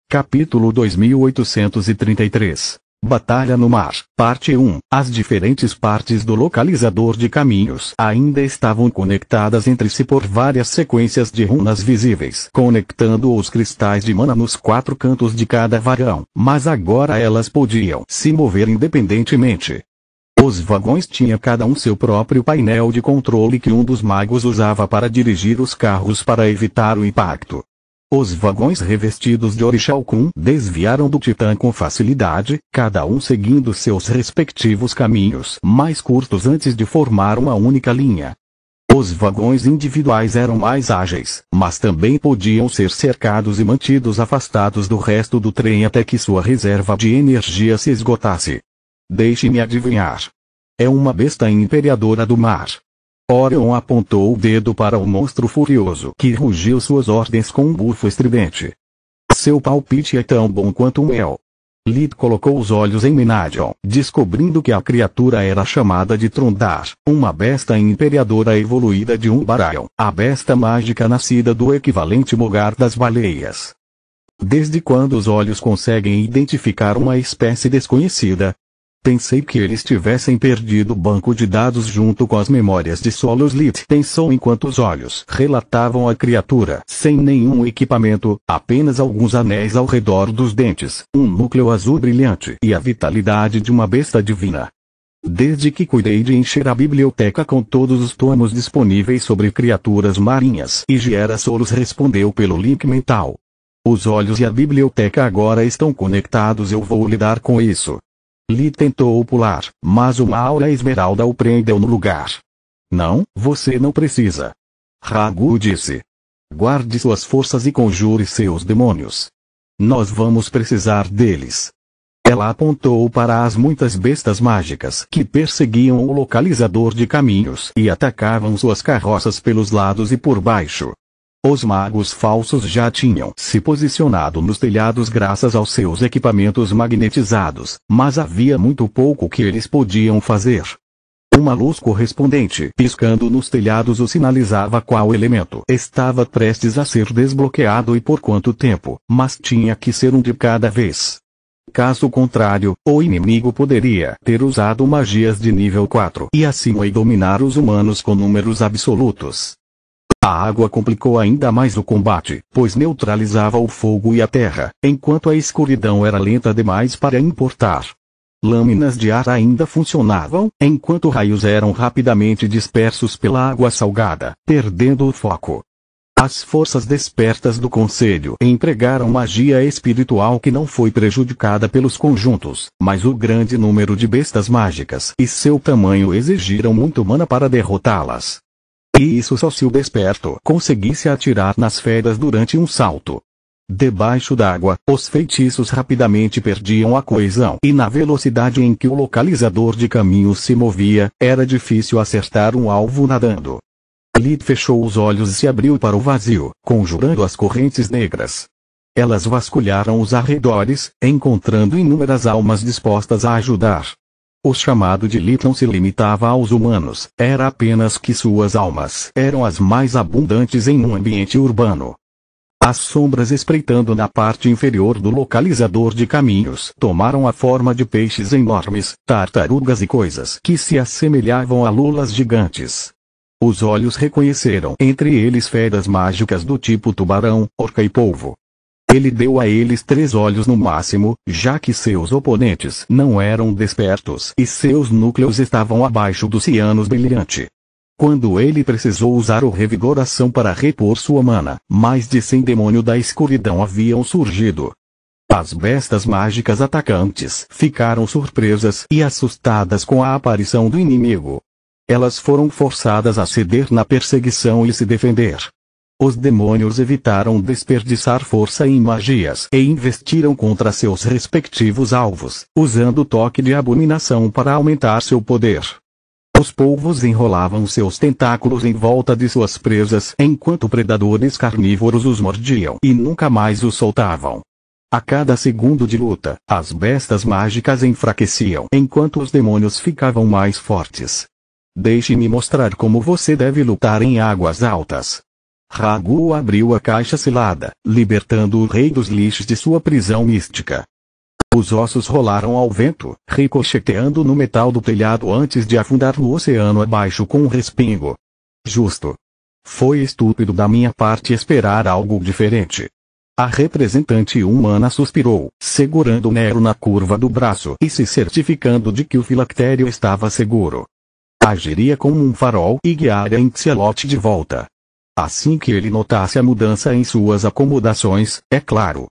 Capítulo 2833. Batalha no Mar, Parte 1. As diferentes partes do localizador de caminhos ainda estavam conectadas entre si por várias sequências de runas visíveis, conectando os cristais de mana nos 4 cantos de cada vagão, mas agora elas podiam se mover independentemente. Os vagões tinham cada um seu próprio painel de controle que um dos magos usava para dirigir os carros para evitar o impacto. Os vagões revestidos de Orixalcum desviaram do Titã com facilidade, cada um seguindo seus respectivos caminhos mais curtos antes de formar uma única linha. Os vagões individuais eram mais ágeis, mas também podiam ser cercados e mantidos afastados do resto do trem até que sua reserva de energia se esgotasse. Deixe-me adivinhar. É uma besta imperadora do mar. Orion apontou o dedo para o monstro furioso que rugiu suas ordens com um bufo estridente. Seu palpite é tão bom quanto o meu. Lid colocou os olhos em Menadion, descobrindo que a criatura era chamada de Trondar, uma besta imperadora evoluída de Umbarayon, a besta mágica nascida do equivalente Mogar das baleias. Desde quando os olhos conseguem identificar uma espécie desconhecida? Pensei que eles tivessem perdido o banco de dados junto com as memórias de Solos Lit. Pensou enquanto os olhos relatavam a criatura sem nenhum equipamento, apenas alguns anéis ao redor dos dentes, um núcleo azul brilhante e a vitalidade de uma besta divina. Desde que cuidei de encher a biblioteca com todos os tomos disponíveis sobre criaturas marinhas, e Giera Solos respondeu pelo link mental. Os olhos e a biblioteca agora estão conectados, eu vou lidar com isso. Li tentou pular, mas uma aura esmeralda o prendeu no lugar. Não, você não precisa. Ragu disse. Guarde suas forças e conjure seus demônios. Nós vamos precisar deles. Ela apontou para as muitas bestas mágicas que perseguiam o localizador de caminhos e atacavam suas carroças pelos lados e por baixo. Os magos falsos já tinham se posicionado nos telhados graças aos seus equipamentos magnetizados, mas havia muito pouco que eles podiam fazer. Uma luz correspondente piscando nos telhados o sinalizava qual elemento estava prestes a ser desbloqueado e por quanto tempo, mas tinha que ser um de cada vez. Caso contrário, o inimigo poderia ter usado magias de nível 4 e acima e dominar os humanos com números absolutos. A água complicou ainda mais o combate, pois neutralizava o fogo e a terra, enquanto a escuridão era lenta demais para importar. Lâminas de ar ainda funcionavam, enquanto raios eram rapidamente dispersos pela água salgada, perdendo o foco. As forças despertas do Conselho empregaram magia espiritual que não foi prejudicada pelos conjuntos, mas o grande número de bestas mágicas e seu tamanho exigiram muito mana para derrotá-las. E isso só se o desperto conseguisse atirar nas feras durante um salto. Debaixo d'água, os feitiços rapidamente perdiam a coesão e na velocidade em que o localizador de caminhos se movia, era difícil acertar um alvo nadando. Lid fechou os olhos e se abriu para o vazio, conjurando as correntes negras. Elas vasculharam os arredores, encontrando inúmeras almas dispostas a ajudar. O chamado de Lit não se limitava aos humanos, era apenas que suas almas eram as mais abundantes em um ambiente urbano. As sombras espreitando na parte inferior do localizador de caminhos tomaram a forma de peixes enormes, tartarugas e coisas que se assemelhavam a lulas gigantes. Os olhos reconheceram entre eles feras mágicas do tipo tubarão, orca e polvo. Ele deu a eles 3 olhos no máximo, já que seus oponentes não eram despertos e seus núcleos estavam abaixo do cianos brilhante. Quando ele precisou usar o revigoração para repor sua mana, mais de 100 demônios da escuridão haviam surgido. As bestas mágicas atacantes ficaram surpresas e assustadas com a aparição do inimigo. Elas foram forçadas a ceder na perseguição e se defender. Os demônios evitaram desperdiçar força em magias e investiram contra seus respectivos alvos, usando o toque de abominação para aumentar seu poder. Os polvos enrolavam seus tentáculos em volta de suas presas, enquanto predadores carnívoros os mordiam e nunca mais os soltavam. A cada segundo de luta, as bestas mágicas enfraqueciam, enquanto os demônios ficavam mais fortes. Deixe-me mostrar como você deve lutar em águas altas. Ragu abriu a caixa selada, libertando o rei dos lixos de sua prisão mística. Os ossos rolaram ao vento, ricocheteando no metal do telhado antes de afundar no oceano abaixo com um respingo. Justo. Foi estúpido da minha parte esperar algo diferente. A representante humana suspirou, segurando Nero na curva do braço e se certificando de que o filactério estava seguro. Agiria como um farol e guiaria Inxelote de volta. Assim que ele notasse a mudança em suas acomodações, é claro.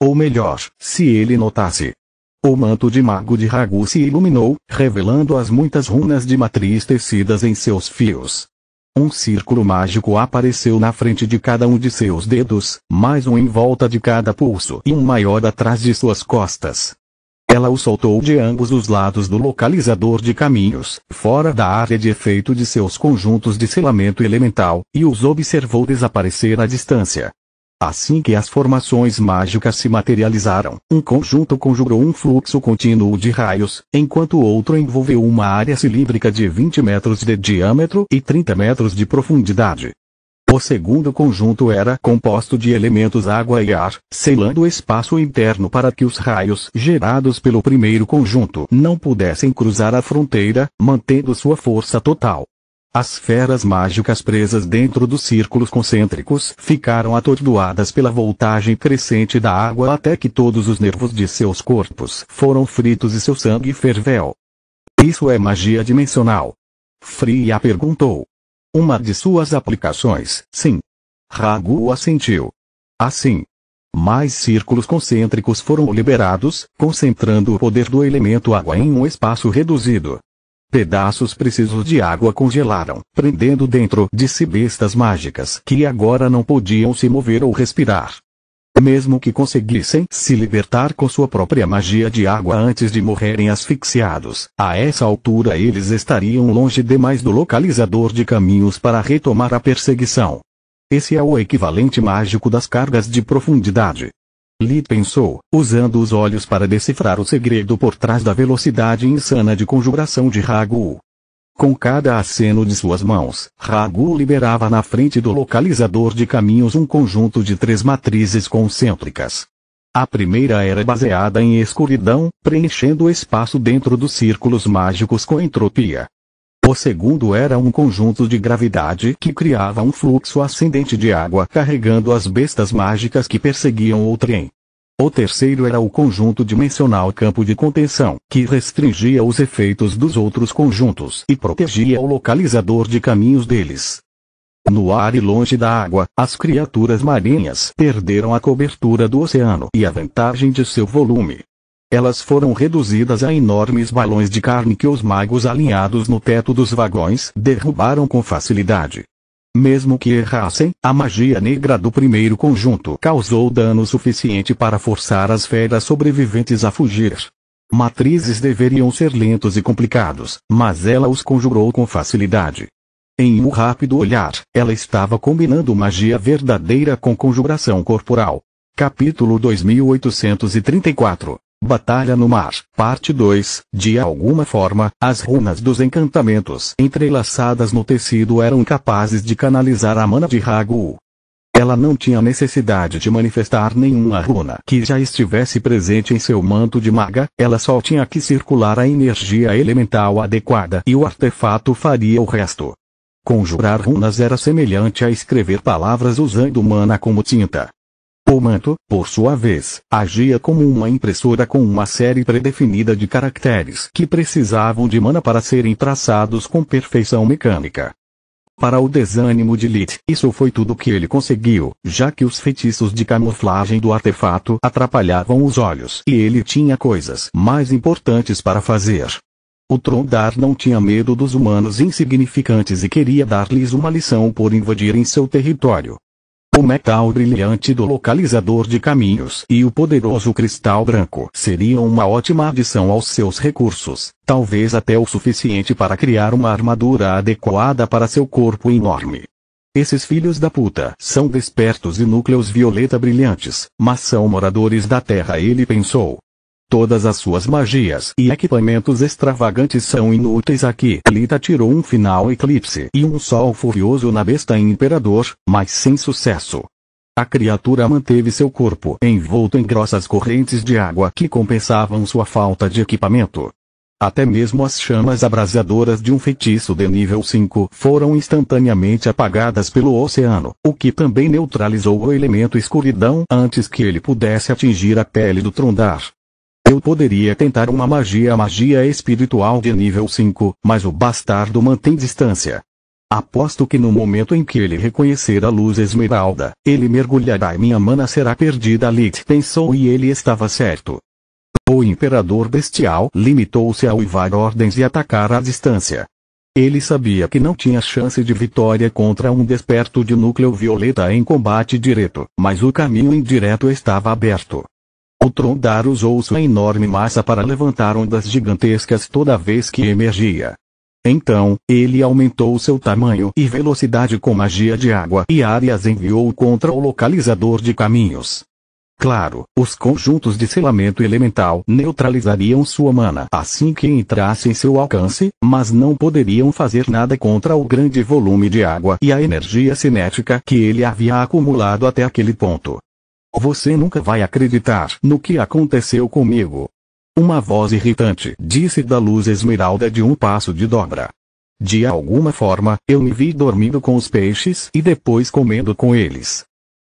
Ou melhor, se ele notasse. O manto de mago de Ragu se iluminou, revelando as muitas runas de matriz tecidas em seus fios. Um círculo mágico apareceu na frente de cada um de seus dedos, mais um em volta de cada pulso e um maior atrás de suas costas. Ela o soltou de ambos os lados do localizador de caminhos, fora da área de efeito de seus conjuntos de selamento elemental, e os observou desaparecer à distância. Assim que as formações mágicas se materializaram, um conjunto conjurou um fluxo contínuo de raios, enquanto o outro envolveu uma área cilíndrica de 20 metros de diâmetro e 30 metros de profundidade. O segundo conjunto era composto de elementos água e ar, selando o espaço interno para que os raios gerados pelo primeiro conjunto não pudessem cruzar a fronteira, mantendo sua força total. As feras mágicas presas dentro dos círculos concêntricos ficaram atordoadas pela voltagem crescente da água até que todos os nervos de seus corpos foram fritos e seu sangue ferveu. Isso é magia dimensional? Freya perguntou. Uma de suas aplicações, sim. Ragu assentiu. Assim. Mais círculos concêntricos foram liberados, concentrando o poder do elemento água em um espaço reduzido. Pedaços precisos de água congelaram, prendendo dentro de si bestas mágicas que agora não podiam se mover ou respirar. Mesmo que conseguissem se libertar com sua própria magia de água antes de morrerem asfixiados, a essa altura eles estariam longe demais do localizador de caminhos para retomar a perseguição. Esse é o equivalente mágico das cargas de profundidade. Lee pensou, usando os olhos para decifrar o segredo por trás da velocidade insana de conjuração de Ragu. Com cada aceno de suas mãos, Ragu liberava na frente do localizador de caminhos um conjunto de 3 matrizes concêntricas. A primeira era baseada em escuridão, preenchendo o espaço dentro dos círculos mágicos com entropia. O segundo era um conjunto de gravidade que criava um fluxo ascendente de água carregando as bestas mágicas que perseguiam o trem. O terceiro era o conjunto dimensional campo de contenção, que restringia os efeitos dos outros conjuntos e protegia o localizador de caminhos deles. No ar e longe da água, as criaturas marinhas perderam a cobertura do oceano e a vantagem de seu volume. Elas foram reduzidas a enormes balões de carne que os magos alinhados no teto dos vagões derrubaram com facilidade. Mesmo que errassem, a magia negra do primeiro conjunto causou dano suficiente para forçar as feras sobreviventes a fugir. Matrizes deveriam ser lentos e complicados, mas ela os conjurou com facilidade. Em um rápido olhar, ela estava combinando magia verdadeira com conjuração corporal. Capítulo 2834 Batalha no Mar, Parte 2. De alguma forma, as runas dos encantamentos entrelaçadas no tecido eram capazes de canalizar a mana de Ragu. Ela não tinha necessidade de manifestar nenhuma runa que já estivesse presente em seu manto de maga, ela só tinha que circular a energia elemental adequada e o artefato faria o resto. Conjurar runas era semelhante a escrever palavras usando mana como tinta. O manto, por sua vez, agia como uma impressora com uma série predefinida de caracteres que precisavam de mana para serem traçados com perfeição mecânica. Para o desânimo de Lit, isso foi tudo que ele conseguiu, já que os feitiços de camuflagem do artefato atrapalhavam os olhos e ele tinha coisas mais importantes para fazer. O Trondar não tinha medo dos humanos insignificantes e queria dar-lhes uma lição por invadirem seu território. O metal brilhante do localizador de caminhos e o poderoso cristal branco seriam uma ótima adição aos seus recursos, talvez até o suficiente para criar uma armadura adequada para seu corpo enorme. Esses filhos da puta são despertos e núcleos violeta brilhantes, mas são moradores da Terra, ele pensou. Todas as suas magias e equipamentos extravagantes são inúteis aqui. Lita tirou um final eclipse e um sol furioso na besta imperador, mas sem sucesso. A criatura manteve seu corpo envolto em grossas correntes de água que compensavam sua falta de equipamento. Até mesmo as chamas abrasadoras de um feitiço de nível 5 foram instantaneamente apagadas pelo oceano, o que também neutralizou o elemento escuridão antes que ele pudesse atingir a pele do Trondar. Eu poderia tentar uma magia espiritual de nível 5, mas o bastardo mantém distância. Aposto que no momento em que ele reconhecer a luz esmeralda, ele mergulhará e minha mana será perdida. Lit pensou e ele estava certo. O Imperador Bestial limitou-se a uivar ordens e atacar à distância. Ele sabia que não tinha chance de vitória contra um desperto de núcleo violeta em combate direto, mas o caminho indireto estava aberto. O Trondar usou sua enorme massa para levantar ondas gigantescas toda vez que emergia. Então, ele aumentou seu tamanho e velocidade com magia de água e áreas enviou contra o localizador de caminhos. Claro, os conjuntos de selamento elemental neutralizariam sua mana assim que entrasse em seu alcance, mas não poderiam fazer nada contra o grande volume de água e a energia cinética que ele havia acumulado até aquele ponto. Você nunca vai acreditar no que aconteceu comigo. Uma voz irritante disse da luz esmeralda de um passo de dobra. De alguma forma, eu me vi dormindo com os peixes e depois comendo com eles.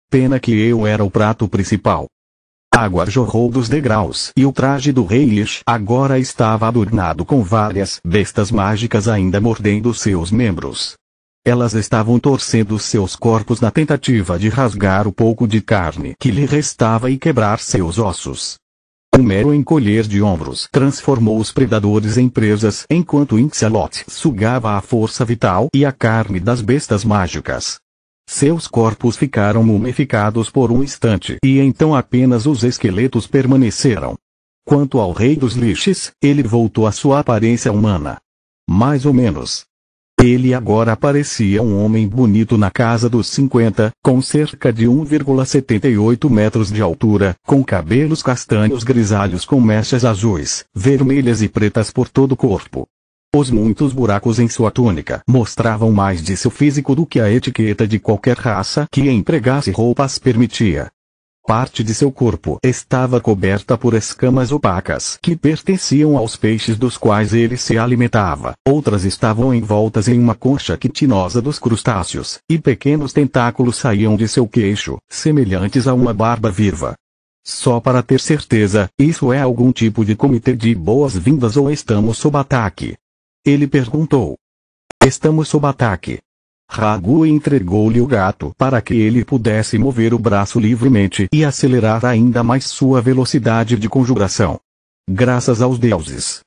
Pena que eu era o prato principal. Água jorrou dos degraus e o traje do rei Ish agora estava adornado com várias bestas mágicas ainda mordendo seus membros. Elas estavam torcendo seus corpos na tentativa de rasgar o pouco de carne que lhe restava e quebrar seus ossos. Um mero encolher de ombros transformou os predadores em presas enquanto Inxalot sugava a força vital e a carne das bestas mágicas. Seus corpos ficaram mumificados por um instante e então apenas os esqueletos permaneceram. Quanto ao rei dos lixes, ele voltou à sua aparência humana. Mais ou menos. Ele agora parecia um homem bonito na casa dos 50, com cerca de 1,78 metros de altura, com cabelos castanhos grisalhos com mechas azuis, vermelhas e pretas por todo o corpo. Os muitos buracos em sua túnica mostravam mais de seu físico do que a etiqueta de qualquer raça que empregasse roupas permitia. Parte de seu corpo estava coberta por escamas opacas que pertenciam aos peixes dos quais ele se alimentava, outras estavam envoltas em uma concha quitinosa dos crustáceos, e pequenos tentáculos saíam de seu queixo, semelhantes a uma barba viva. Só para ter certeza, isso é algum tipo de comitê de boas-vindas ou estamos sob ataque? Ele perguntou. Estamos sob ataque. Ragu entregou-lhe o gato para que ele pudesse mover o braço livremente e acelerar ainda mais sua velocidade de conjuração. Graças aos deuses.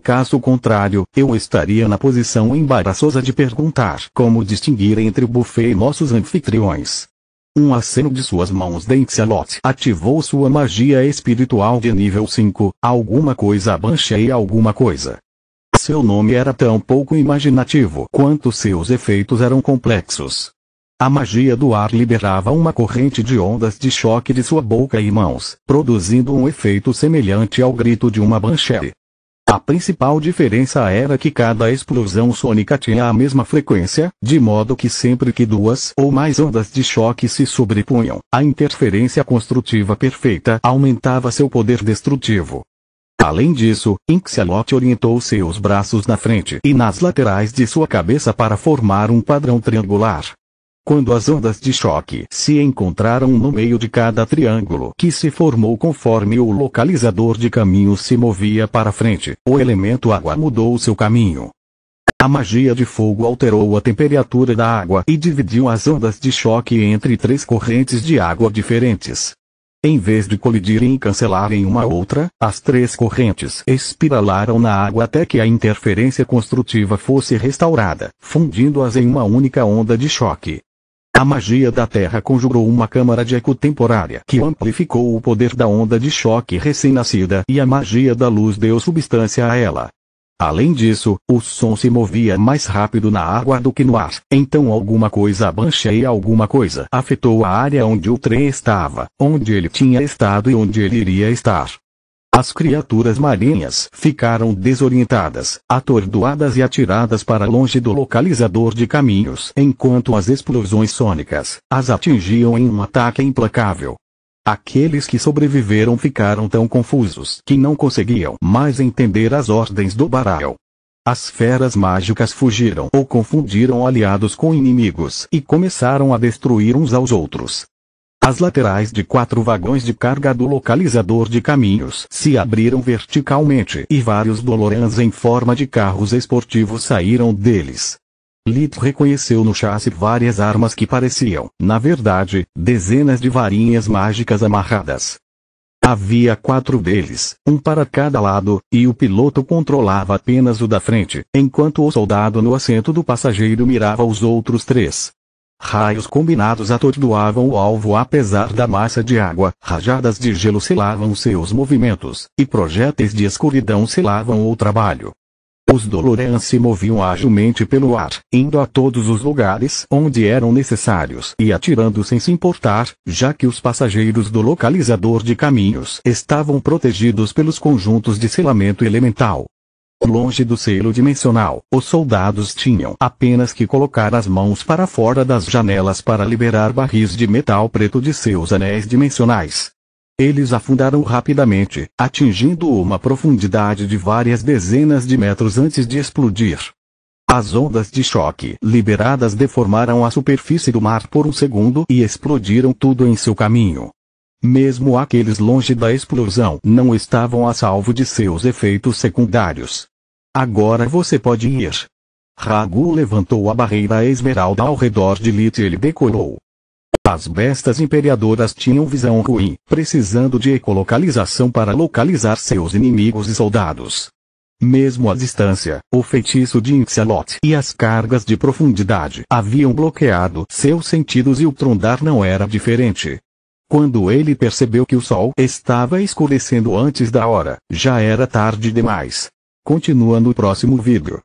Caso contrário, eu estaria na posição embaraçosa de perguntar como distinguir entre o buffet e nossos anfitriões. Um aceno de suas mãos de Inxalot ativou sua magia espiritual de nível 5, alguma coisa Banshee alguma coisa. Seu nome era tão pouco imaginativo quanto seus efeitos eram complexos. A magia do ar liberava uma corrente de ondas de choque de sua boca e mãos, produzindo um efeito semelhante ao grito de uma Banshee. A principal diferença era que cada explosão sônica tinha a mesma frequência, de modo que sempre que duas ou mais ondas de choque se sobrepunham, a interferência construtiva perfeita aumentava seu poder destrutivo. Além disso, Inxalot orientou seus braços na frente e nas laterais de sua cabeça para formar um padrão triangular. Quando as ondas de choque se encontraram no meio de cada triângulo que se formou conforme o localizador de caminhos se movia para frente, o elemento água mudou seu caminho. A magia de fogo alterou a temperatura da água e dividiu as ondas de choque entre três correntes de água diferentes. Em vez de colidirem e cancelarem uma outra, as três correntes espiralaram na água até que a interferência construtiva fosse restaurada, fundindo-as em uma única onda de choque. A magia da Terra conjurou uma câmara de eco temporária que amplificou o poder da onda de choque recém-nascida e a magia da luz deu substância a ela. Além disso, o som se movia mais rápido na água do que no ar, então alguma coisa Banshee alguma coisa afetou a área onde o trem estava, onde ele tinha estado e onde ele iria estar. As criaturas marinhas ficaram desorientadas, atordoadas e atiradas para longe do localizador de caminhos, enquanto as explosões sônicas as atingiam em um ataque implacável. Aqueles que sobreviveram ficaram tão confusos que não conseguiam mais entender as ordens do Barael. As feras mágicas fugiram ou confundiram aliados com inimigos e começaram a destruir uns aos outros. As laterais de 4 vagões de carga do localizador de caminhos se abriram verticalmente e vários Dolorans em forma de carros esportivos saíram deles. Lit reconheceu no chassi várias armas que pareciam, na verdade, dezenas de varinhas mágicas amarradas. Havia 4 deles, um para cada lado, e o piloto controlava apenas o da frente, enquanto o soldado no assento do passageiro mirava os outros 3. Raios combinados atordoavam o alvo apesar da massa de água, rajadas de gelo selavam seus movimentos, e projéteis de escuridão selavam o trabalho. Os Dolorans se moviam agilmente pelo ar, indo a todos os lugares onde eram necessários e atirando sem se importar, já que os passageiros do localizador de caminhos estavam protegidos pelos conjuntos de selamento elemental. Longe do selo dimensional, os soldados tinham apenas que colocar as mãos para fora das janelas para liberar barris de metal preto de seus anéis dimensionais. Eles afundaram rapidamente, atingindo uma profundidade de várias dezenas de metros antes de explodir. As ondas de choque liberadas deformaram a superfície do mar por um segundo e explodiram tudo em seu caminho. Mesmo aqueles longe da explosão não estavam a salvo de seus efeitos secundários. Agora você pode ir. Ragu levantou a barreira esmeralda ao redor de Lit e ele decolou. As bestas imperiadoras tinham visão ruim, precisando de ecolocalização para localizar seus inimigos e soldados. Mesmo à distância, o feitiço de Inxalot e as cargas de profundidade haviam bloqueado seus sentidos e o Trondar não era diferente. Quando ele percebeu que o sol estava escurecendo antes da hora, já era tarde demais. Continua no próximo vídeo.